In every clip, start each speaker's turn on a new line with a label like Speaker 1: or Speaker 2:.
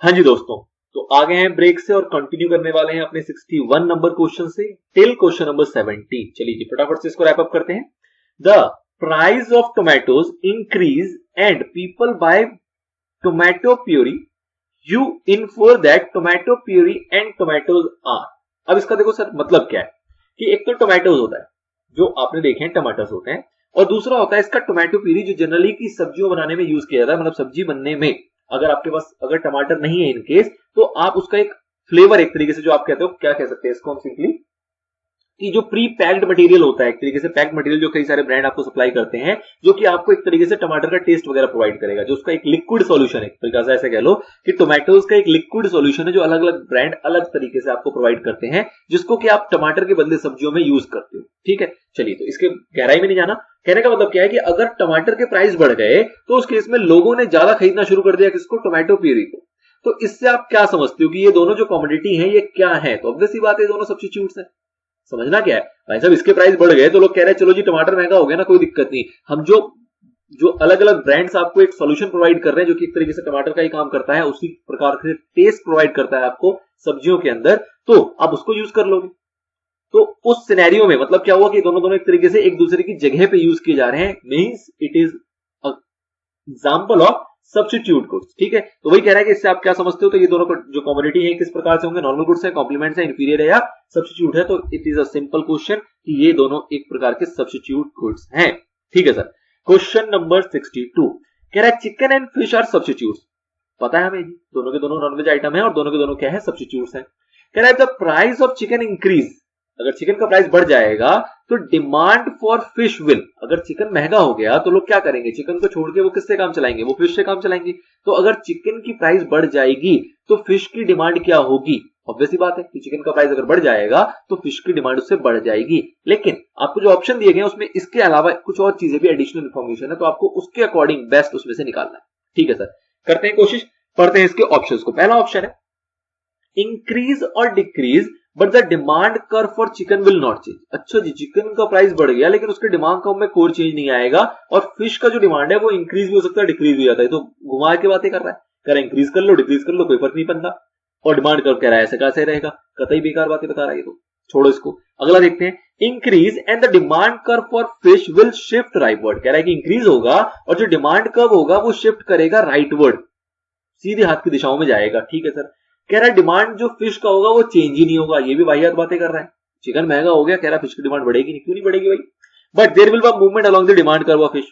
Speaker 1: हाँ जी दोस्तों, तो आ गए हैं ब्रेक से और कंटिन्यू करने वाले हैं अपने 61 नंबर क्वेश्चन से टिल क्वेश्चन नंबर 70। चलिए जी फटाफट से इसको रैप अप करते हैं। The price of tomatoes increase and people buy tomato puree, you infer that tomato puree and tomatoes are. अब इसका देखो सर मतलब क्या है कि एक तो टोमेटोज होता है जो आपने देखे हैं टमाटर्स होते हैं, और दूसरा होता है इसका टोमेटो प्यूरी जो जनरली की सब्जियों बनाने में यूज किया जाता है, मतलब सब्जी बनने में अगर आपके पास अगर टमाटर नहीं है इन केस तो आप उसका एक फ्लेवर एक तरीके से जो आप कहते हो क्या कह सकते हैं इसको हम सिंपली कि जो प्री पैक्ड मटेरियल होता है, एक तरीके से पैक्ड मटेरियल जो कई सारे ब्रांड आपको सप्लाई करते हैं, जो कि आपको एक तरीके से टमाटर का टेस्ट वगैरह प्रोवाइड करेगा, जो उसका एक लिक्विड सॉल्यूशन है, एक तरीके से ऐसे कह लो कि टोमेटोज का एक लिक्विड सॉल्यूशन है जो अलग अलग ब्रांड अलग तरीके से आपको प्रोवाइड करते हैं, जिसको कि आप टमाटर के बदले सब्जियों में यूज करते हो। ठीक है, चलिए तो इसके गहराई में नहीं जाना। कहने का मतलब क्या है कि अगर टमाटर के प्राइस बढ़ गए तो उस केस में लोगों ने ज्यादा खरीदना शुरू कर दिया किसको, टोमेटो प्यूरी को। तो इससे आप क्या समझते हो कि ये दोनों जो कमोडिटी है ये क्या है? तो ऑब्वियस ही बात है दोनों सब्स्टिट्यूट्स है। समझना क्या है भाई साहब, इसके प्राइस बढ़ गए तो लोग कह रहे हैं चलो जी टमाटर महंगा हो गया ना, कोई दिक्कत नहीं, हम जो जो अलग अलग ब्रांड्स आपको एक सॉल्यूशन प्रोवाइड कर रहे हैं जो कि एक तरीके से टमाटर का ही काम करता है, उसी प्रकार से टेस्ट प्रोवाइड करता है आपको सब्जियों के अंदर, तो आप उसको यूज कर लोगे। तो उस सिनेरियो में मतलब क्या हुआ कि दोनों एक तरीके से एक दूसरे की जगह पे यूज किए जा रहे हैं, means it is example of substitute goods. ठीक है, तो वही कह रहा है कि इससे आप क्या समझते हो, तो ये दोनों जो कमोडिटी है किस प्रकार से होंगे, नॉर्मल गुड्स है, कॉम्प्लीमेंट्स है, इंफीरियर है या सब्स्टिट्यूट है। तो it is a simple question कि ये दोनों एक प्रकार के सब्स्टिट्यूट गुड्स हैं। ठीक है सर, क्वेश्चन नंबर 62 कह रहा है chicken and fish are substitutes. पता है हमें दोनों के दोनों नॉनवेज आइटम है और दोनों के दोनों क्या है, सब्स्टिट्यूट्स हैं। कह रहा है the price of chicken increase, अगर चिकन का प्राइस बढ़ जाएगा तो डिमांड फॉर फिश विल, अगर चिकन महंगा हो गया तो लोग क्या करेंगे, चिकन को छोड़ के वो किससे काम चलाएंगे, वो फिश से काम चलाएंगे। तो अगर चिकन की प्राइस बढ़ जाएगी तो फिश की डिमांड क्या होगी? ऑब्वियस ही बात है कि चिकन का प्राइस अगर बढ़ जाएगा तो फिश की डिमांड उससे बढ़ जाएगी। लेकिन आपको जो ऑप्शन दिए गए उसमें इसके अलावा कुछ और चीजें भी एडिशनल इंफॉर्मेशन है, तो आपको उसके अकॉर्डिंग बेस्ट उसमें से निकालना है। ठीक है सर, करते हैं कोशिश, पढ़ते हैं इसके ऑप्शंस को। पहला ऑप्शन है इंक्रीज और decrease but the demand curve for chicken will not change. अच्छा जी, चिकन का प्राइस बढ़ गया लेकिन उसके डिमांड कर्व में कोई चेंज नहीं आएगा, और फिश का जो डिमांड है वो इंक्रीज भी हो सकता है डिक्रीज भी हो जाता है। तो घुमा के बातें कर रहा है, कह रहा है इंक्रीज कर लो डिक्रीज कर लो कोई फर्क नहीं पड़ता, और डिमांड कर्व कह रहा है ऐसे कैसे रहेगा, कतई बेकार बातें बता रहा है। तो छोड़ो इसको, अगला देखते हैं increase and the demand curve for fish will shift rightward. कह रहा है कि इंक्रीज होगा और जो डिमांड कर्व होगा वो शिफ्ट करेगा राइटवर्ड, सीधे हाथ की दिशाओं में जाएगा। ठीक है सर, कह रहा है डिमांड जो फिश का होगा वो चेंज ही नहीं होगा, ये भी वाहियात बातें कर रहा है। चिकन महंगा हो गया, कह रहा है फिश की डिमांड बढ़ेगी नहीं, क्यों नहीं बढ़ेगी भाई, but there will be movement along the demand curve of fish.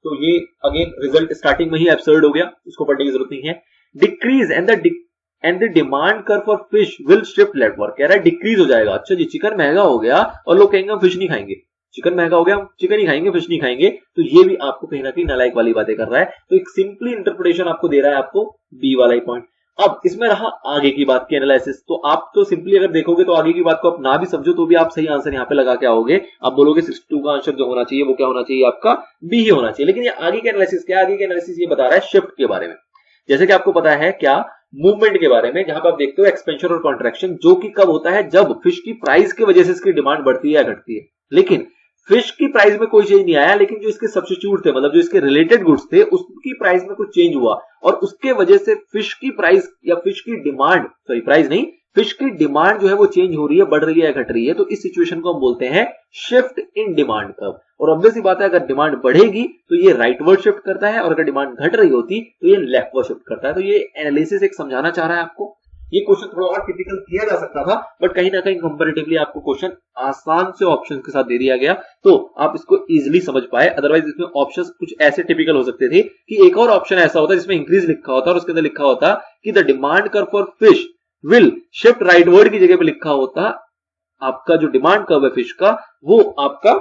Speaker 1: तो ये अगेन रिजल्ट स्टार्टिंग में ही एब्सर्ड हो गया, इसको पढ़ने की जरूरत नहीं है। Decrease and the demand curve for fish will shift leftward, कह रहा है डिक्रीज हो जाएगा। अच्छा जी, चिकन महंगा हो गया और लोग कहेंगे हम फिश नहीं खाएंगे, चिकन महंगा हो गया हम चिकन ही खाएंगे फिश नहीं खाएंगे, तो ये भी आपको कहीं ना कहीं नालायक वाली बातें कर रहा है। तो एक सिंपली इंटरप्रिटेशन आपको दे रहा है, आपको बी वाला ही पॉइंट। अब इसमें रहा आगे की बात की एनालिसिस, तो आप तो सिंपली अगर देखोगे तो आगे की बात को आप ना भी समझो तो भी आप सही आंसर यहां पे लगा के आओगे। आप बोलोगे 62 का आंसर जो होना चाहिए वो क्या होना चाहिए, आपका बी ही होना चाहिए। लेकिन ये आगे के एनालिसिस क्या, आगे के एनालिसिस ये बता रहा है शिफ्ट के बारे में, जैसे कि आपको पता है क्या, मूवमेंट के बारे में, जहां पर आप देखते हो एक्सपेंशन और कॉन्ट्रैक्शन, जो कि कब होता है, जब फिश की प्राइस की वजह से इसकी डिमांड बढ़ती है या घटती है। लेकिन फिश की प्राइस में कोई चेंज नहीं आया, लेकिन जो इसके सब्स्टिट्यूट थे, मतलब जो इसके रिलेटेड गुड्स थे, उसकी प्राइस में कुछ चेंज हुआ और उसके वजह से फिश की प्राइस या फिश की डिमांड, सॉरी प्राइस नहीं, फिश की डिमांड जो है वो चेंज हो रही है, बढ़ रही है या घट रही है। तो इस सिचुएशन को हम बोलते हैं शिफ्ट इन डिमांड कर्व। और ऑब्वियसली बात है अगर डिमांड बढ़ेगी तो ये राइटवर्ड शिफ्ट करता है, और अगर डिमांड घट रही होती तो ये लेफ्टवर्ड शिफ्ट करता है। तो ये एनालिसिस एक समझाना चाह रहा है आपको। ये क्वेश्चन थोड़ा और टिपिकल किया जा सकता था, बट कहीं ना कहीं कंपैरेटिवली आपको क्वेश्चन आसान से ऑप्शंस के साथ दे दिया गया तो आप इसको इजीली समझ पाए। अदरवाइज इसमें ऑप्शंस कुछ ऐसे टिपिकल हो सकते थे कि एक और ऑप्शन ऐसा होता जिसमें इंक्रीज लिखा होता और उसके अंदर लिखा होता कि the demand curve for fish will shift rightward की जगह पे लिखा होता आपका जो डिमांड कर्व है फिश का वो आपका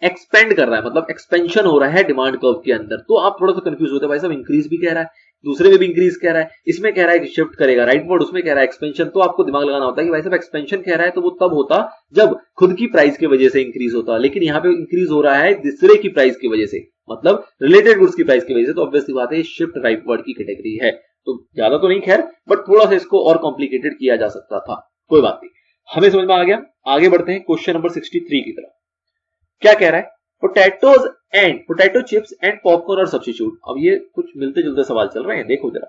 Speaker 1: एक्सपेंड कर रहा है, मतलब एक्सपेंशन हो रहा है डिमांड कर्व के अंदर। तो आप थोड़ा सा कंफ्यूज होते हैं, भाई साहब इंक्रीज भी कह रहा है, दूसरे में भी इंक्रीज कह रहा है, इसमें कह रहा है कि शिफ्ट करेगा राइटवर्ड, उसमें कह रहा है एक्सपेंशन। तो आपको दिमाग लगाना होता है कि भाई साहब एक्सपेंशन कह रहा है तो वो तब होता जब खुद की प्राइस की वजह से इंक्रीज होता, लेकिन यहाँ पे इंक्रीज हो रहा है दूसरे की प्राइस की वजह से, मतलब रिलेटेड गुड्स की प्राइस की वजह से। तो ऑब्वियसली बात है शिफ्ट राइटवर्ड की कैटेगरी है। तो ज्यादा तो नहीं खैर, बट थोड़ा सा इसको और कॉम्प्लिकेटेड किया जा सकता था, कोई बात नहीं, हमें समझ में आ गया। आगे बढ़ते हैं क्वेश्चन नंबर 63 की तरफ। क्या कह रहा है, पोटैटो चिप्स एंड पॉपकॉर्न और सब्स्टिट्यूट। अब ये कुछ मिलते जुलते सवाल चल रहे हैं, देखो जरा।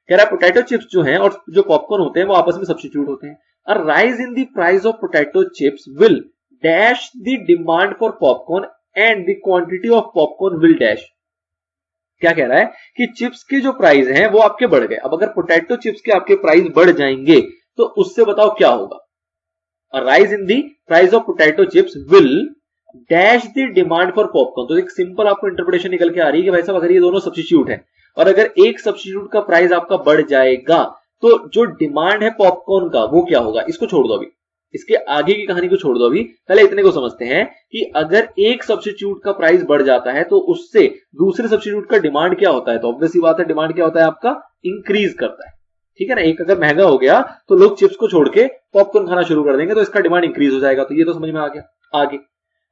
Speaker 1: कह रहा है पोटैटो चिप्स जो हैं और जो पॉपकॉर्न होते हैं वो आपस में सब्स्टिट्यूट होते हैं। A rise in the price of potato chips will dash the demand for popcorn and the quantity of popcorn will dash. क्या कह रहा है कि चिप्स के जो प्राइस हैं वो आपके बढ़ गए। अब अगर पोटैटो चिप्स के आपके प्राइस बढ़ जाएंगे तो उससे बताओ क्या होगा। A rise in the price of potato chips will dash the demand for popcorn. तो एक सिंपल आपको इंटरप्रिटेशन निकल के आ रही है कि भाई साहब अगर ये दोनों सब्स्टिट्यूट है और अगर एक सब्स्टिट्यूट का प्राइस आपका बढ़ जाएगा तो जो डिमांड है पॉपकॉर्न का वो क्या होगा। इसको छोड़ दो, अभी इसके आगे की कहानी को छोड़ दो, अभी पहले इतने को समझते हैं कि अगर एक सब्स्टिट्यूट का प्राइस बढ़ जाता है तो उससे दूसरे सब्स्टिट्यूट का डिमांड क्या होता है। तो ऑब्वियस सी बात है डिमांड क्या होता है आपका, इंक्रीज करता है। ठीक है ना, एक अगर महंगा हो गया तो लोग चिप्स को छोड़ के पॉपकॉर्न खाना शुरू कर देंगे तो इसका डिमांड इंक्रीज हो जाएगा। तो ये तो समझ में आ गया। आगे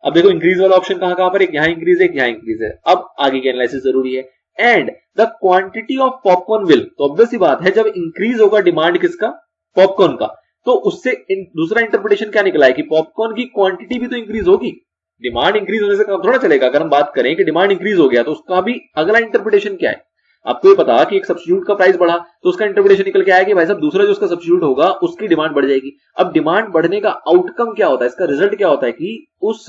Speaker 1: अब देखो इंक्रीज वाला ऑप्शन कहां पर, एक यहां इंक्रीज है, एक यहां इंक्रीज है। अब आगे की एनालिसिस जरूरी है। And the quantity of popcorn will, तो ऑब्वियस सी बात है जब इंक्रीज होगा डिमांड किसका, पॉपकॉर्न का, तो उससे दूसरा इंटरप्रिटेशन क्या निकला है कि पॉपकॉर्न की क्वांटिटी भी तो इंक्रीज होगी। डिमांड इंक्रीज होने से काम थोड़ा चलेगा। अगर हम बात करें कि डिमांड इंक्रीज हो गया तो उसका भी अगला इंटरप्रिटेशन क्या है। आपको ये पता कि एक सब्स्टिट्यूट का प्राइस बढ़ा तो उसका इंटरप्रिटेशन निकल के आया कि भाई साहब दूसरा जो उसका सब्स्टिट्यूट होगा उसकी डिमांड बढ़ जाएगी। अब डिमांड बढ़ने का आउटकम क्या होता है, इसका रिजल्ट क्या होता है कि उस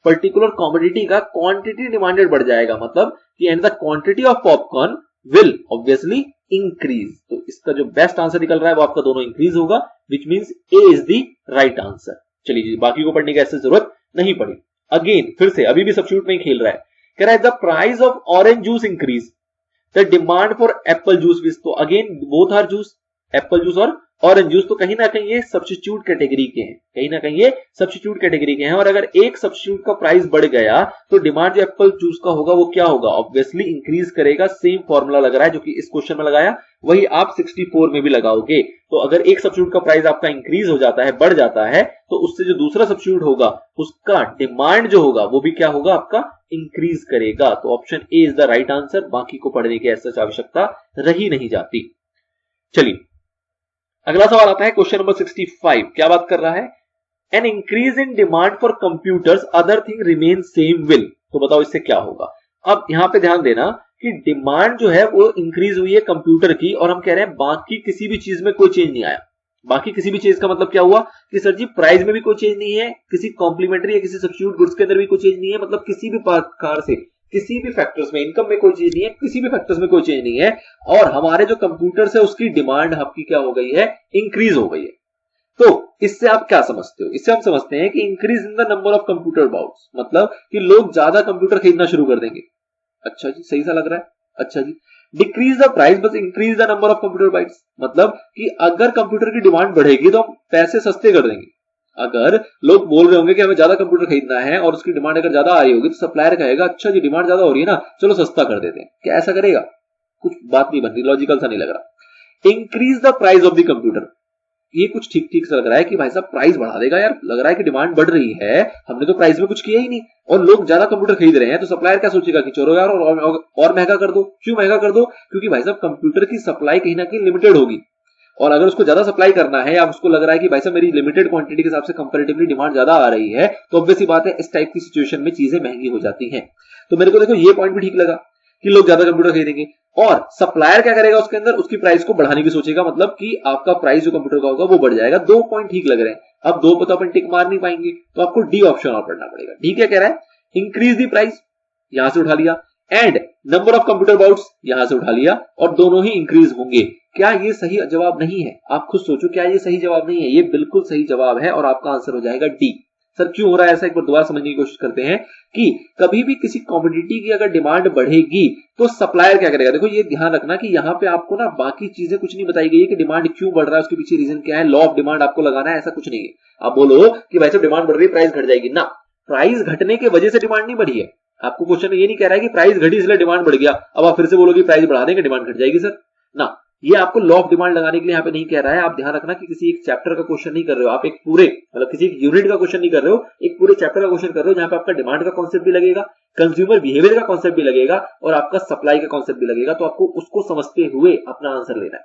Speaker 1: पर्टिकुलर कॉमोडिटी का क्वांटिटी डिमांडेड बढ़ जाएगा। मतलब कि and the quantity of popcorn will obviously increase. तो इसका जो बेस्ट आंसर निकल रहा है वो आपका दोनों इंक्रीज होगा, which means A is the right answer. चलिए जी, बाकी को पढ़ने की ऐसे जरूरत नहीं पड़ी। अगेन फिर से अभी भी सब्स्टिट्यूट में ही खेल रहा है। कह रहा है the price of orange juice increase the demand for apple juice which. तो again both are juice, apple juice और ऑरेंज जूस, तो कहीं ना कहीं ये सब्स्टिट्यूट कैटेगरी के हैं, कहीं ना कहीं ये सब्स्टिट्यूट कैटेगरी के हैं। और अगर एक सब्स्टिट्यूट का प्राइस बढ़ गया तो डिमांड जो एप्पल जूस का होगा वो क्या होगा, ऑब्वियसली इंक्रीज करेगा। सेम फॉर्मूला लग रहा है जो कि इस क्वेश्चन में लगाया वही आप 64 में भी लगाओगे। तो अगर एक सब्स्टिट्यूट का प्राइस आपका इंक्रीज हो जाता है, बढ़ जाता है, तो उससे जो दूसरा सब्स्टिट्यूट होगा उसका डिमांड जो होगा वो भी क्या होगा आपका, इंक्रीज करेगा। तो option A is the right answer. बाकी को पढ़ने की ऐसा आवश्यकता रही नहीं जाती। चलिए अगला सवाल आता है क्वेश्चन नंबर 65। क्या बात कर रहा है, an increase in demand for computers other thing remain same will. तो बताओ इससे क्या होगा। अब यहां पे ध्यान देना कि डिमांड जो है वो इंक्रीज हुई है कंप्यूटर की और हम कह रहे हैं बाकी किसी भी चीज में कोई चेंज नहीं आया। बाकी किसी भी चीज का मतलब क्या हुआ कि सर जी प्राइस में भी कोई चेंज नहीं है, किसी कॉम्प्लीमेंट्री या किसी सब्स्टिट्यूट गुड्स के अंदर भी कोई चेंज नहीं है। मतलब किसी भी प्रकार से किसी भी फैक्टर्स में, इनकम में कोई चेंज नहीं है, किसी भी फैक्टर्स में कोई चेंज नहीं है। और हमारे जो कंप्यूटर्स है उसकी डिमांड आपकी क्या हो गई है, इंक्रीज हो गई है। तो इससे आप क्या समझते हो, इससे हम समझते हैं कि increase in the number of computer bouts, मतलब कि लोग ज्यादा कंप्यूटर खरीदना शुरू कर देंगे। अच्छा जी, सही सा लग रहा है। अच्छा जी, डिक्रीज द प्राइस बस increase the number of computer bytes, मतलब कि अगर कंप्यूटर की डिमांड बढ़ेगी तो हम पैसे सस्ते कर देंगे। अगर लोग बोल रहे होंगे कि हमें ज्यादा कंप्यूटर खरीदना है और उसकी डिमांड अगर ज्यादा आ रही होगी तो सप्लायर कहेगा अच्छा जी डिमांड ज्यादा हो रही है ना, चलो सस्ता कर देते हैं। क्या ऐसा करेगा? कुछ बात नहीं बन रही, लॉजिकल सा नहीं लग रहा। Increase the price of the computer, ये कुछ ठीक ठीक सा लग रहा है कि भाई साहब प्राइस बढ़ा देगा यार, लग रहा है कि डिमांड बढ़ रही है, हमने तो प्राइस में कुछ किया ही नहीं और लोग ज्यादा कंप्यूटर खरीद रहे हैं। तो सप्लायर क्या सोचेगा कि चलो यार और महंगा कर दो। क्यों महंगा कर दो? क्योंकि भाई साहब कंप्यूटर की सप्लाई कहीं ना कहीं लिमिटेड होगी और अगर उसको ज्यादा सप्लाई करना है या उसको लग रहा है कि भाई साहब मेरी लिमिटेड क्वांटिटी के हिसाब से कंपैरेटिवली डिमांड ज्यादा आ रही है, तो ऑब्वियस सी बात है इस टाइप की सिचुएशन में चीजें महंगी हो जाती हैं। तो मेरे को देखो ये पॉइंट भी ठीक लगा कि लोग ज्यादा कंप्यूटर खरीदेंगे और सप्लायर क्या करेगा उसके अंदर, उसकी प्राइस को बढ़ाने की सोचेगा, मतलब कि आपका प्राइस जो कंप्यूटर का होगा वो बढ़ जाएगा। दो पॉइंट ठीक लग रहे हैं। अब दो तो अपन टिक मार नहीं पाएंगे तो आपको डी ऑप्शन और पढ़ना पड़ेगा। ठीक है, कह रहा है इंक्रीज द प्राइस, यहां से उठा लिया, and number of computer bouts यहां से उठा लिया और दोनों ही इंक्रीज होंगे। क्या ये सही जवाब नहीं है? आप खुद सोचो, क्या ये सही जवाब नहीं है? ये बिल्कुल सही जवाब है और आपका आंसर हो जाएगा डी। सर क्यों हो रहा है ऐसा, एक बार दोबारा समझने की कोशिश करते हैं कि कभी भी किसी कमोडिटी की अगर डिमांड बढ़ेगी तो सप्लायर क्या करेगा। देखो ये ध्यान रखना कि यहाँ पे आपको ना बाकी चीजें कुछ नहीं बताई गई है कि डिमांड क्यों बढ़ रहा है, उसके पीछे रीजन क्या है, लॉ ऑफ डिमांड आपको लगाना है, ऐसा कुछ नहीं है। आप बोलो कि भाई साहब डिमांड बढ़ रही है प्राइस घट जाएगी, ना, प्राइस घटने की वजह से डिमांड नहीं बढ़ी है। आपको क्वेश्चन ये नहीं कह रहा है कि प्राइस घटी इसलिए डिमांड बढ़ गया, अब आप फिर से बोलोगे प्राइस बढ़ा देंगे डिमांड घट जाएगी सर, ना, ये आपको लॉ ऑफ डिमांड लगाने के लिए यहाँ पे नहीं कह रहा है। आप ध्यान रखना कि किसी एक चैप्टर का क्वेश्चन नहीं कर रहे हो, आप एक पूरे मतलब किसी एक यूनिट का क्वेश्चन नहीं कर रहे हो, एक पूरे चैप्टर का क्वेश्चन कर रहे हो जहां पे आपका डिमांड का कॉन्सेप्ट भी लगेगा, कंज्यूमर बिहेवियर का कॉन्सेप्ट भी लगेगा और आपका सप्लाई का कॉन्सेप्ट भी लगेगा। तो आपको उसको समझते हुए अपना आंसर लेना है।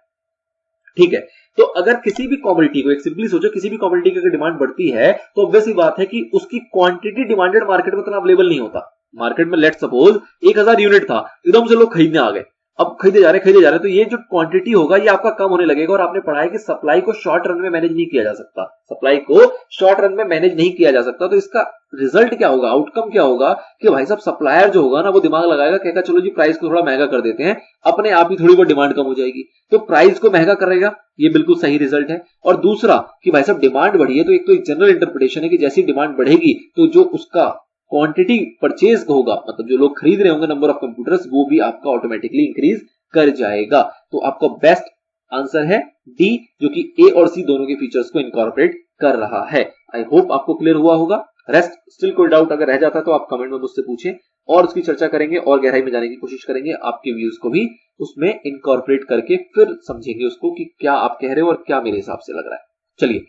Speaker 1: ठीक है, तो अगर किसी भी कमोडिटी को, एक सिंपली सोचो, किसी भी कमोडिटी की अगर डिमांड बढ़ती है तो ऑब्वियस सी बात है कि उसकी क्वांटिटी डिमांडेड मार्केट में इतना अवेलेबल नहीं होता। मार्केट में लेट सपोज 1000 यूनिट था, एकदम से लोग खरीदने आ गए, अब खरीदे जा रहे हैं, तो ये जो क्वांटिटी होगा ये आपका कम होने लगेगा। और आपने पढ़ा है कि सप्लाई को शॉर्ट रन में मैनेज नहीं किया जा सकता, सप्लाई को शॉर्ट रन में मैनेज नहीं किया जा सकता। तो इसका रिजल्ट क्या होगा, आउटकम क्या होगा कि भाई साहब सप्लायर जो होगा ना वो दिमाग लगाएगा, कहेगा चलो जी प्राइस को थोड़ा महंगा कर देते हैं, अपने आप ही थोड़ी बहुत डिमांड कम हो जाएगी, तो प्राइस को महंगा करेगा। ये बिल्कुल सही रिजल्ट है। और दूसरा कि भाई साहब डिमांड बढ़ी है, तो एक जनरल इंटरप्रिटेशन है कि जैसी डिमांड बढ़ेगी तो जो उसका क्वांटिटी परचेज होगा, मतलब जो लोग खरीद रहे होंगे नंबर ऑफ कंप्यूटर्स, वो भी आपका ऑटोमेटिकली इंक्रीज कर जाएगा। तो आपका बेस्ट आंसर है डी, जो कि ए और सी दोनों के फीचर्स को इनकॉर्पोरेट कर रहा है। आई होप आपको क्लियर हुआ होगा। रेस्ट स्टिल कोई डाउट अगर रह जाता है तो आप कमेंट में मुझसे पूछें और उसकी चर्चा करेंगे और गहराई में जाने की कोशिश करेंगे, आपके व्यूज को भी उसमें इनकॉर्पोरेट करके फिर समझेंगे उसको कि क्या आप कह रहे हो और क्या मेरे हिसाब से लग रहा है। चलिए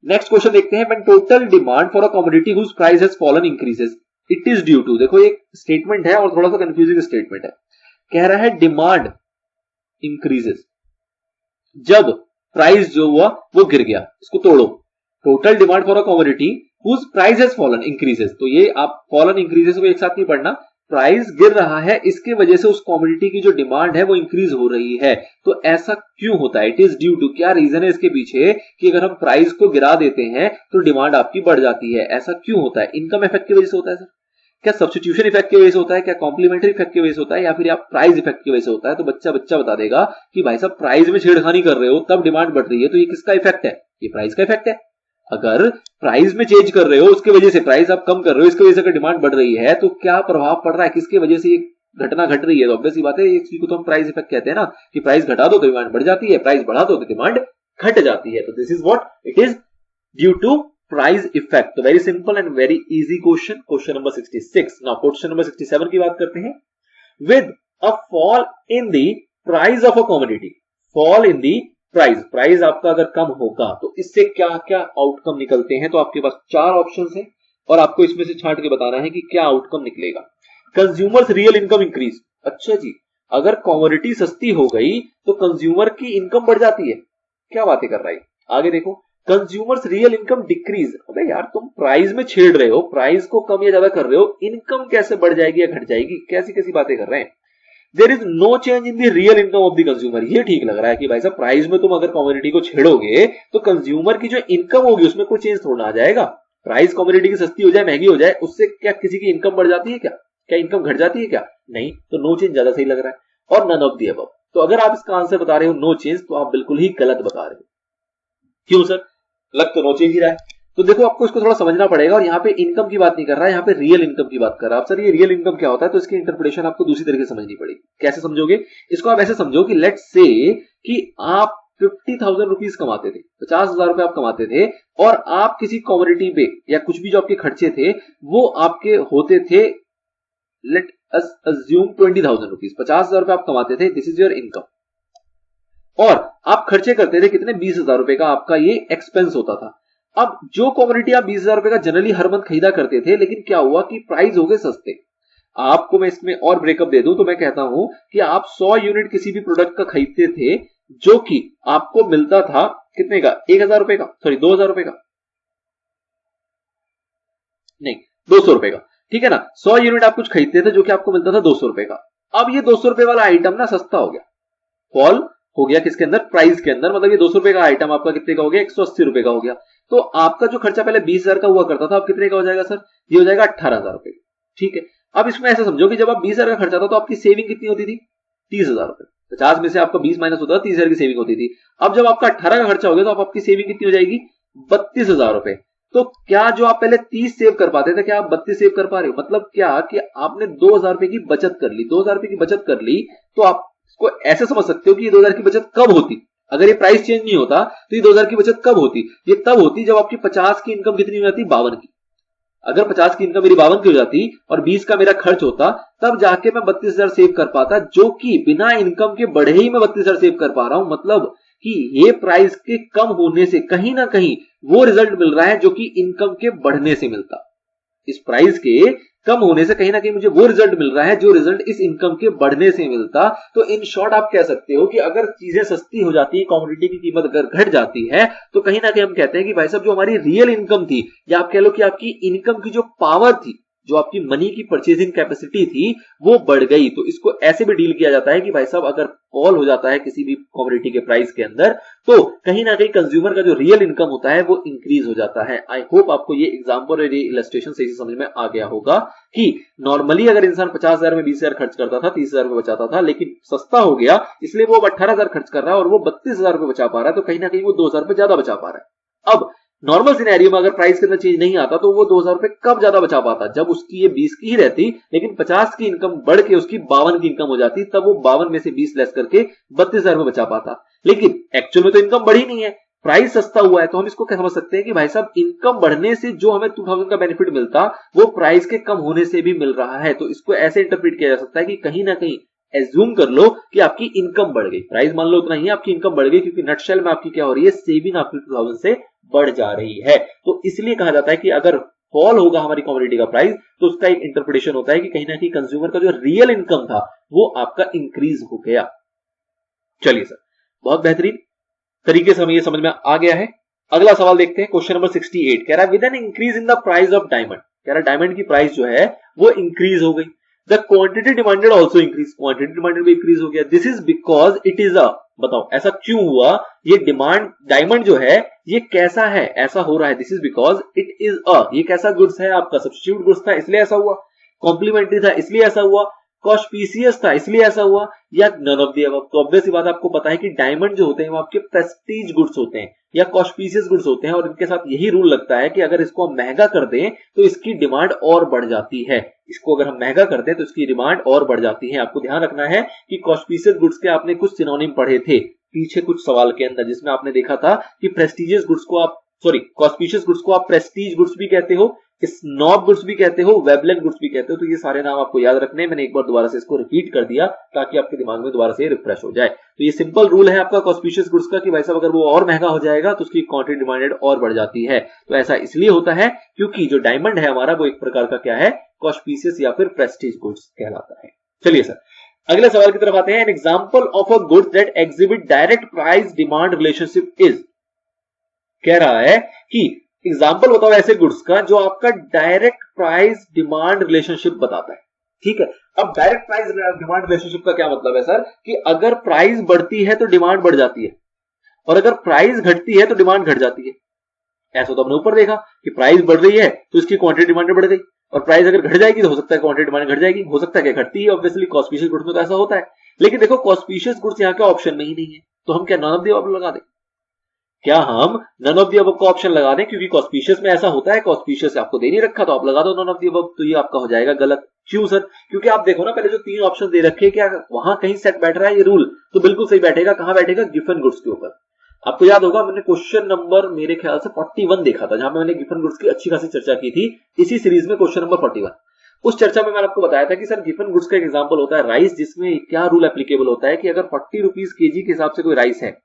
Speaker 1: नेक्स्ट क्वेश्चन देखते हैं। When total demand for a commodity whose price has fallen increases it is due to, देखो एक स्टेटमेंट है और थोड़ा सा कंफ्यूजिंग स्टेटमेंट है। कह रहा है डिमांड इंक्रीजेस, जब प्राइस जो हुआ वो गिर गया, इसको तोड़ो। Total demand for a commodity whose price has fallen increases, तो ये आप फॉलन इंक्रीजेस को एक साथ नहीं पढ़ना, प्राइस गिर रहा है इसके वजह से उस कमोडिटी की जो डिमांड है वो इंक्रीज हो रही है। तो ऐसा क्यों होता है, इट इज ड्यू टू, क्या रीजन है इसके पीछे कि अगर हम प्राइस को गिरा देते हैं तो डिमांड आपकी बढ़ जाती है, ऐसा क्यों होता है? इनकम इफेक्ट की वजह से होता है सर, क्या सब्स्टिट्यूशन इफेक्ट की वजह से होता है, क्या कॉम्प्लीमेंट्री इफेक्ट की वजह से होता है, या फिर आप प्राइस इफेक्ट की वजह से होता है? तो बच्चा बता देगा कि भाई साहब प्राइस में छेड़खानी कर रहे हो तब डिमांड बढ़ रही है, तो ये किसका इफेक्ट है? ये प्राइस का इफेक्ट है। अगर प्राइस में चेंज कर रहे हो उसके वजह से, प्राइस आप कम कर रहे हो इसकी वजह से अगर डिमांड बढ़ रही है, तो क्या प्रभाव पड़ रहा है, किसकी वजह से ये घटना घट रही है? तो ऑब्वियस सी बात है, इस चीज को तो हम प्राइस इफेक्ट कहते हैं ना, कि प्राइस घटा दो तो डिमांड बढ़ जाती है, प्राइस बढ़ा दो तो डिमांड घट जाती है। तो this is what it is, due to price effect. तो very simple and very easy question, question number 66। Now question number 67 की बात करते हैं। With a fall in the price of a commodity, fall in the price, price आपका अगर कम होगा तो इससे क्या क्या आउटकम निकलते हैं? तो आपके पास 4 ऑप्शंस हैं और आपको इसमें से छांट के बताना है कि क्या आउटकम निकलेगा। कंज्यूमर्स रियल इनकम इंक्रीज, अच्छा जी, अगर कमोडिटी सस्ती हो गई तो कंज्यूमर की इनकम बढ़ जाती है, क्या बातें कर रहा है। आगे देखो, कंज्यूमर्स रियल इनकम डिक्रीज, अबे यार तुम प्राइस में छेड़ रहे हो, प्राइस को कम या ज्यादा कर रहे हो, इनकम कैसे बढ़ जाएगी या घट जाएगी, कैसी कैसी बातें कर रहे हैं। There is no change in the real income of the consumer, ये ठीक लग रहा है कि भाई साहब प्राइस में तुम अगर कमोडिटी को छेड़ोगे तो कंज्यूमर की जो इनकम होगी उसमें कोई चेंज थोड़ा आ जाएगा। प्राइस कमोडिटी की सस्ती हो जाए, महंगी हो जाए, उससे क्या किसी की इनकम बढ़ जाती है क्या? क्या इनकम घट जाती है क्या? नहीं, तो नो चेंज ज्यादा सही लग रहा है। और नन ऑफ द अबव, तो अगर आप इसका आंसर बता रहे हो नो चेंज, तो आप बिल्कुल ही गलत बता रहे हो। क्यों सर, लग तो नो चेंज ही रहा है। तो देखो आपको इसको थोड़ा समझना पड़ेगा, और यहाँ पे इनकम की बात नहीं कर रहा है, यहाँ पे रियल इनकम की बात कर रहा है। सर ये रियल इनकम क्या होता है, तो इसकी इंटरप्रिटेशन आपको दूसरी तरीके से समझनी पड़ेगी। कैसे समझोगे इसको? आप ऐसे समझो कि लेट्स से कि आप 50,000 रुपीज कमाते थे, 50,000 रुपए आप कमाते थे, और आप किसी कमोडिटी पे या कुछ भी जो आपके खर्चे थे वो आपके होते थे, लेट अस अज्यूम 20,000 रुपीज, 50,000 रुपए आप कमाते थे, दिस इज योर इनकम, और आप खर्चे करते थे कितने, 20,000 रुपए का आपका ये एक्सपेंस होता था। अब जो कमोडिटी आप 20,000 रुपए का जनरली हर मंथ खरीदा करते थे, लेकिन क्या हुआ कि प्राइस हो गए सस्ते। आपको मैं इसमें और ब्रेकअप दे दूं तो मैं कहता हूं कि आप 100 यूनिट किसी भी प्रोडक्ट का खरीदते थे जो कि आपको मिलता था कितने का, 1,000 रुपए का, सॉरी 2,000 रुपए का, नहीं 200 रुपए का, ठीक है ना। 100 यूनिट आप कुछ खरीदते थे जो कि आपको मिलता था 200 रुपए का। अब ये 200 रुपए वाला आइटम ना सस्ता हो गया, फॉल हो गया किसके अंदर, प्राइस के अंदर, मतलब ये 200 रुपए का आइटम आपका कितने का हो गया, 180 रुपए का हो गया। तो आपका जो खर्चा पहले 20,000 का हुआ करता था, अब कितने का हो जाएगा सर, ये हो जाएगा 18,000 रुपए, ठीक है। अब इसमें ऐसे समझो कि जब आप 20,000 का खर्चा था तो आपकी सेविंग कितनी होती थी, 30,000 रुपए, 50 में से आपका 20 माइनस होता था, 30,000 की सेविंग होती थी। अब जब आपका 18 का खर्चा हो गया तो आपकी सेविंग कितनी हो जाएगी, 32,000 रुपए। तो क्या जो आप पहले 30 सेव कर पाते थे, क्या आप 32 सेव कर पा रहे हो? मतलब क्या कि आपने 2,000 रुपए की बचत कर ली, 2,000 रुपए की बचत कर ली। तो आप इसको ऐसे समझ सकते हो कि ये 2,000 की बचत कब होती, अगर ये प्राइस चेंज नहीं होता तो ये 2,000 की बचत कब होती, ये तब होती जब आपकी 50 की इनकम कितनी हो जाती, 52 की। अगर 50 की इनकम मेरी 52 की हो जाती और 20 का मेरा खर्च होता, तब जाके मैं 32,000 सेव कर पाता, जो कि बिना इनकम के बढ़े ही मैं 32,000 सेव कर पा रहा हूं। मतलब कि ये प्राइस के कम होने से कहीं ना कहीं वो रिजल्ट मिल रहा है जो कि इनकम के बढ़ने से मिलता। इस प्राइस के कम होने से कहीं ना कहीं मुझे वो रिजल्ट मिल रहा है जो रिजल्ट इस इनकम के बढ़ने से मिलता। तो इन शॉर्ट आप कह सकते हो कि अगर चीजें सस्ती हो जाती है, कमोडिटी की कीमत अगर घट जाती है, तो कहीं ना कहीं हम कहते हैं कि भाई साहब जो हमारी रियल इनकम थी, या आप कह लो कि आपकी इनकम की जो पावर थी, जो आपकी मनी की परचेजिंग कैपेसिटी थी वो बढ़ गई। तो इसको ऐसे भी डील किया जाता है कि भाई साहब अगर फॉल हो जाता है किसी भी कमोडिटी के प्राइस के अंदर तो कहीं ना कहीं कंज्यूमर का जो रियल इनकम होता है वो इंक्रीज हो जाता है। आई होप आपको ये एग्जांपल और ये इलस्ट्रेशन सही से समझ में आ गया होगा कि नॉर्मली अगर इंसान 50,000 में 20,000 खर्च करता था, 30,000 रुपए बचाता था, लेकिन सस्ता हो गया इसलिए वो 18,000 खर्च कर रहा है और वो 32,000 रुपए बचा पा रहा है, तो कहीं ना कहीं वो 2,000 रुपए ज्यादा बचा पा रहा है। अब नॉर्मल सिनेरियो में अगर प्राइस के अंदर चेंज नहीं आता तो वो 2,000 रुपए कब ज्यादा बचा पाता, जब उसकी ये 20 की ही रहती लेकिन 50 की इनकम बढ़ के उसकी 52 की इनकम हो जाती, तब वो 52 में से 20 लेस करके 32,000 रुपए बचा पाता। लेकिन एक्चुअल में तो इनकम बढ़ी नहीं है, प्राइस सस्ता हुआ है। तो हम इसको क्या समझ सकते हैं कि भाई साहब इनकम बढ़ने से जो हमें 2000 का बेनिफिट मिलता वो प्राइस के कम होने से भी मिल रहा है। तो इसको ऐसे इंटरप्रेट किया जा सकता है कि कहीं ना कहीं एज्यूम कर लो कि आपकी इनकम बढ़ गई, प्राइस मान लो उतना ही आपकी इनकम बढ़ गई, क्योंकि नटशेल में आपकी क्या हो रही है, सेविंग आपकी 2000 से बढ़ जा रही है। तो इसलिए कहा जाता है कि अगर फॉल होगा हमारी कमोडिटी का प्राइस तो उसका एक इंटरप्रिटेशन होता है कि कहीं ना कहीं कंज्यूमर का जो रियल इनकम था वो आपका इंक्रीज हो गया। चलिए सर, बहुत बेहतरीन तरीके से हमें ये समझ में आ गया है। अगला सवाल देखते हैं, क्वेश्चन नंबर 68 कह रहा है with an increase in the price of diamond, कह रहा है डायमंड की प्राइस जो है वो इंक्रीज हो गई, the quantity demanded also increase, quantity demanded भी इंक्रीज हो गया, this is because it is a, बताओ ऐसा क्यों हुआ, ये डिमांड डायमंड जो है ये कैसा है, ऐसा हो रहा है, this is because it is a, ये कैसा गुड्स है आपका, सब्स्टिट्यूट गुड्स था इसलिए ऐसा हुआ, कॉम्प्लीमेंट्री था इसलिए ऐसा हुआ, कॉस्पिशियस था इसलिए ऐसा हुआ, या नन ऑफ द अबव। तो ऑब्वियस सी बात आपको पता है कि डायमंड जो होते हैं वो आपके प्रेस्टीज गुड्स होते हैं या कॉस्पिशियस गुड्स होते हैं, और इनके साथ यही रूल लगता है कि अगर इसको हम महंगा कर दें तो इसकी डिमांड और बढ़ जाती है, इसको अगर हम महंगा कर दें तो इसकी डिमांड और बढ़ जाती है। आपको ध्यान रखना है कि कॉस्पिशियस गुड्स के आपने कुछ सिनोनिम पढ़े थे पीछे कुछ सवाल के अंदर, जिसमें आपने देखा था कि प्रेस्टिजियस गुड्स को आप कॉस्पिशियस गुड्स को आप प्रेस्टीज गुड्स भी कहते हो, स्नॉब गुड्स भी कहते हो, वेबलेन गुड्स भी कहते हो। तो ये सारे नाम आपको याद रखने हैं, मैंने एक बार दोबारा से इसको रिपीट कर दिया ताकि आपके दिमाग में दोबारा से रिफ्रेश हो जाए। तो ये सिंपल रूल है आपका कॉस्पिशियस गुड्स का कि भाई साहब अगर वो और महंगा हो जाएगा तो उसकी क्वांटिटी डिमांडेड और बढ़ जाती है। तो ऐसा इसलिए होता है क्योंकि जो डायमंड है हमारा वो एक प्रकार का क्या है, कॉस्पिशियस या फिर प्रेस्टीज गुड्स कहलाता है। चलिए सर, अगले सवाल की तरफ आते हैं। An example of a goods that exhibit direct price demand relationship is, कह रहा है कि एग्जाम्पल बताओ ऐसे गुड्स का जो आपका डायरेक्ट प्राइस डिमांड रिलेशनशिप बताता है। ठीक है, अब डायरेक्ट प्राइस डिमांड रिलेशनशिप का क्या मतलब है सर, कि अगर प्राइस बढ़ती है तो डिमांड बढ़ जाती है और अगर प्राइस घटती है तो डिमांड घट जाती है। ऐसा तो हमने ऊपर देखा कि प्राइस बढ़ रही है तो इसकी क्वांटिटी डिमांड बढ़ गई, और प्राइस अगर घट जाएगी तो हो सकता है क्वांटिटी डिमांड घट जाएगी, हो सकता है कि घटती है, ऑब्वियसली कॉस्पिशियस गुड्स में तो ऐसा होता है। लेकिन देखो कॉस्पिशियस गुड्स यहाँ के ऑप्शन में ही नहीं है, तो हम क्या नन ऑफ द अबव लगा दें, क्या हम नन ऑफ द अबव का ऑप्शन लगा दें, क्योंकि कॉस्पिशियस में ऐसा होता है, कॉस्पिशियस आपको दे नहीं रखा तो आप लगा दो नन ऑफ द अबव, तो ये आपका हो जाएगा गलत। क्यों सर, क्योंकि आप देखो ना पहले जो 3 ऑप्शन दे रखे क्या वहां कहीं सेट बैठ रहा है ये रूल, तो बिल्कुल सही बैठेगा, कहां बैठेगा, गिवन गुड्स के ऊपर। आपको याद होगा मैंने क्वेश्चन नंबर मेरे ख्याल से 41 देखा था, जहां मैंने गिवन गुड्स की अच्छी खासी चर्चा की थी इसी सीरीज में, क्वेश्चन नंबर 41। उस चर्चा में मैंने आपको बताया था कि सर गिवन गुड्स का एक एग्जांपल होता है राइस, जिसमें क्या रूल एप्लीकेबल होता है कि अगर 40 रुपीज केजी के हिसाब से कोई राइस है,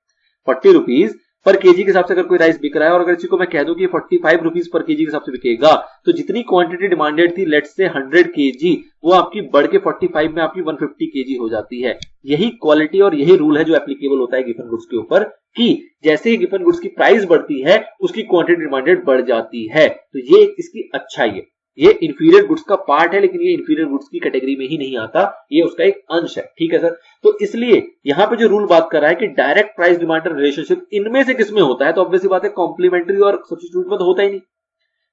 Speaker 1: 40 रुपीज पर केजी के हिसाब से अगर कोई राइस बिक रहा है, और अगर इसी को मैं कह दूं कि 45 रुपीज पर केजी के हिसाब से बिकेगा, तो जितनी क्वांटिटी डिमांडेड थी लेट्स से 100 केजी, वो आपकी बढ़ के 45 में आपकी 150 केजी हो जाती है। यही क्वालिटी और यही रूल है जो एप्लीकेबल होता है गिवन गुड्स के ऊपर, कि जैसे ही गिवन गुड्स की प्राइस बढ़ती है उसकी क्वांटिटी डिमांडेड बढ़ जाती है। तो ये इसकी अच्छाई है, ये इंफीरियर गुड्स का पार्ट है, लेकिन ये इंफीरियर गुड्स की कैटेगरी में ही नहीं आता, ये उसका एक अंश है। ठीक है सर, तो इसलिए यहां पे जो रूल बात कर रहा है कि डायरेक्ट प्राइस डिमांड रिलेशनशिप इनमें से किसमें होता है, तो ऑब्वियस बात है कॉम्प्लीमेंट्री और सब्स्टिट्यूट में तो होता ही नहीं,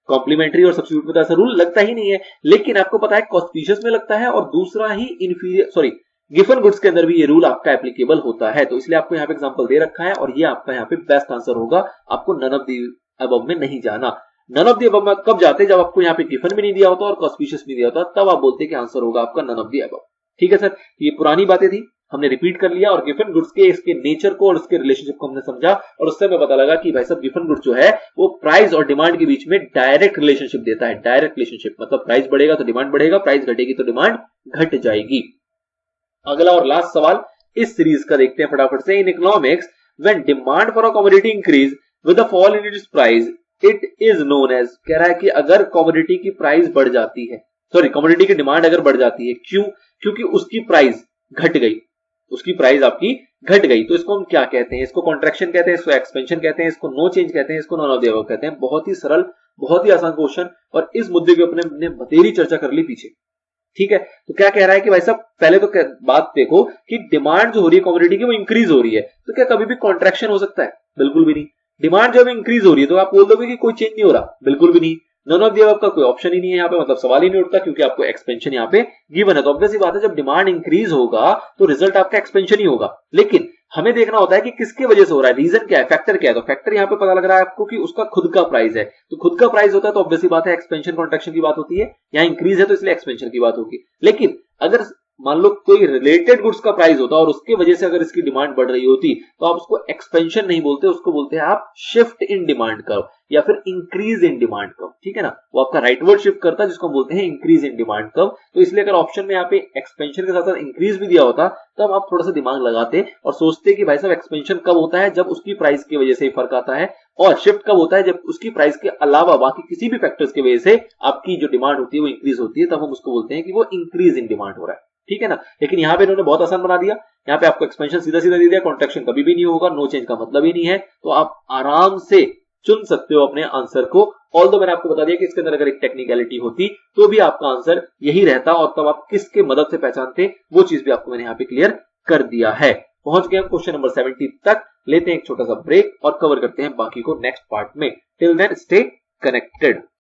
Speaker 1: कॉम्प्लीमेंट्री और सब्स्टिट्यूट में तो ऐसा रूल लगता ही नहीं है। लेकिन आपको पता है कॉस्पिशियस में लगता है, और दूसरा ही इंफीरियर गिवन गुड्स के अंदर भी ये रूल आपका एप्लीकेबल होता है। तो इसलिए आपको यहाँ पे एग्जांपल दे रखा है, और ये आपका यहाँ पे बेस्ट आंसर होगा, आपको नन ऑफ द अबव में नहीं जाना। नन ऑफ द अबव में कब जाते, जब आपको यहाँ पे गिवन भी नहीं दिया होता और कॉस्पिशियस भी दिया होता, तब आप बोलते कि आंसर होगा आपका नन ऑफ द अबव। ठीक है सर, ये पुरानी बातें थी, हमने रिपीट कर लिया, और गिवन गुड्स के इसके नेचर को और इसके रिलेशनशिप को हमने समझा, और उससे हमें पता लगा कि भाई साहब गिवन गुड्स जो है वो प्राइस और डिमांड के बीच में डायरेक्ट रिलेशनशिप देता है। डायरेक्ट रिलेशनशिप मतलब प्राइस बढ़ेगा तो डिमांड बढ़ेगा, प्राइस घटेगी तो डिमांड घट जाएगी। अगला और लास्ट सवाल इस सीरीज का देखते हैं फटाफट से। In economics when demand for a commodity increase with a fall in its price it is known as, कह रहा है कि अगर कमोडिटी की प्राइस बढ़ जाती है, कमोडिटी की डिमांड अगर बढ़ जाती है, क्यों, क्योंकि उसकी प्राइस घट गई, उसकी प्राइस आपकी घट गई, तो इसको हम क्या कहते हैं, इसको कॉन्ट्रैक्शन कहते हैं, इसको एक्सपेंशन कहते हैं, इसको नो चेंज कहते हैं, इसको नॉन ऑफ द अबव कहते हैं। बहुत ही सरल बहुत ही आसान क्वेश्चन, और इस मुद्दे के ऊपर हमने बतेरी चर्चा कर ली पीछे। ठीक है, तो क्या कह रहा है कि भाई साहब पहले तो बात देखो कि डिमांड जो हो रही है कमोडिटी की वो इंक्रीज हो रही है, तो क्या कभी भी कॉन्ट्रैक्शन हो सकता है? बिल्कुल भी नहीं। डिमांड जब इंक्रीज हो रही है तो आप बोल दोगे कि कोई चेंज नहीं हो रहा? बिल्कुल भी नहीं। नन ऑफ द अबव का कोई ऑप्शन ही नहीं है यहाँ पे, मतलब सवाल ही नहीं उठता, क्योंकि आपको एक्सपेंशन यहाँ पे गिवन है। तो ऑब्वियस सी बात है, जब डिमांड इंक्रीज होगा तो रिजल्ट आपका एक्सपेंशन ही होगा। लेकिन हमें देखना होता है कि किसकी वजह से हो रहा है, रीजन क्या है, फैक्टर क्या है। तो फैक्टर यहाँ पे पता लग रहा है आपको कि उसका खुद का प्राइस है, तो खुद का प्राइस होता है तो ऑब्वियसली बात है एक्सपेंशन कॉन्ट्रैक्शन की बात होती है, यहाँ इंक्रीज है तो इसलिए एक्सपेंशन की बात होगी। लेकिन अगर मान लो कोई रिलेटेड गुड्स का प्राइस होता और उसके वजह से अगर इसकी डिमांड बढ़ रही होती, तो आप उसको एक्सपेंशन नहीं बोलते, उसको बोलते हैं आप शिफ्ट इन डिमांड कर्व या फिर इंक्रीज इन डिमांड कर्व। ठीक है ना, वो आपका राइट वर्ड शिफ्ट करता है जिसको हम बोलते हैं इंक्रीज इन डिमांड कर्व। तो इसलिए अगर ऑप्शन में यहाँ पे एक्सपेंशन के साथ साथ इंक्रीज भी दिया होता तब आप थोड़ा सा दिमाग लगाते और सोचते कि भाई साहब एक्सपेंशन कब होता है, जब उसकी प्राइस की वजह से ही फर्क आता है, और शिफ्ट कब होता है जब उसकी प्राइस के अलावा बाकी किसी भी फैक्टर्स की वजह से आपकी जो डिमांड होती है वो इंक्रीज होती है, तब हम उसको बोलते हैं कि वो इंक्रीज इन डिमांड हो रहा है। ठीक है ना, लेकिन यहाँ पे इन्होंने बहुत आसान बना दिया, यहाँ पे आपको एक्सपेंशन सीधा सीधा दे दिया, कॉन्ट्रैक्शन कभी भी नहीं होगा, नो चेंज का मतलब ही नहीं है, तो आप आराम से चुन सकते हो अपने आंसर को। ऑल्दो मैंने आपको बता दिया कि इसके अंदर अगर एक टेक्निकलिटी होती तो भी आपका आंसर यही रहता, और तब आप किसके मदद से पहचानते वो चीज भी आपको मैंने यहाँ पे क्लियर कर दिया है। पहुंच गए हम क्वेश्चन नंबर 70 तक। लेते हैं एक छोटा सा ब्रेक और कवर करते हैं बाकी को नेक्स्ट पार्ट में। Till then stay connected.